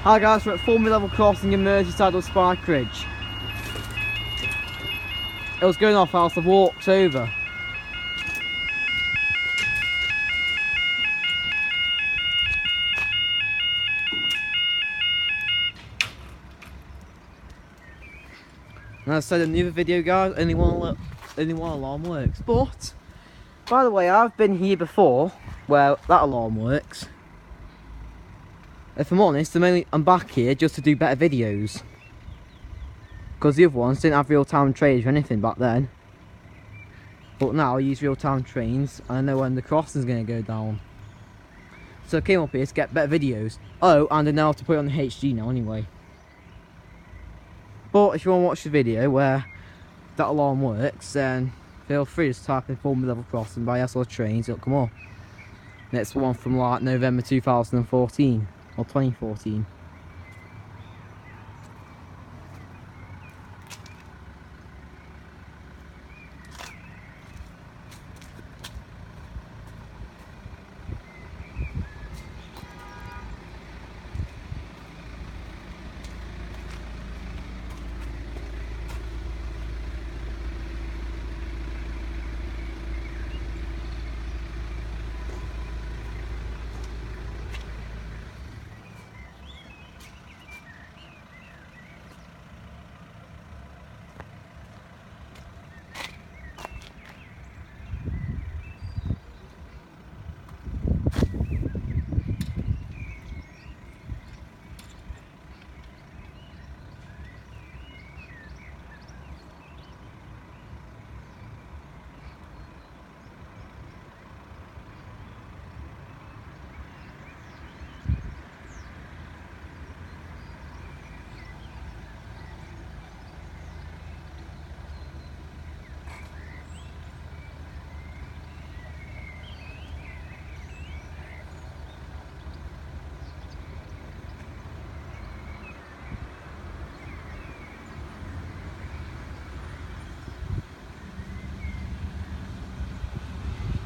Hi guys, we're at Formby level crossing in Merseyside with Spike Ridge. It was going off else I walked over. And as I said in the other video guys, only one alarm works. But, by the way, I've been here before where that alarm works. If I'm honest, I'm back here just to do better videos. Because the other ones didn't have real-time trains or anything back then. But now I use real-time trains and I know when the crossing's going to go down. So I came up here to get better videos. Oh, and I know how to put it on the HD now anyway. But if you want to watch the video where that alarm works, then feel free to just type in Formby level crossing by SL trains, it'll come up. Next one from like November 2014 or 2014.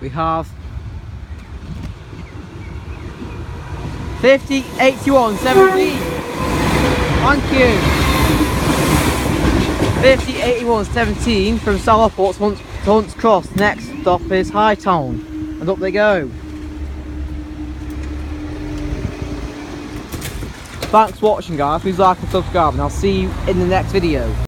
We have 50, 81, 17. Thank you. 50, 81, 17 from Southport to Hunts Cross. Next stop is Hightown. And up they go. Thanks for watching guys. Please like and subscribe and I'll see you in the next video.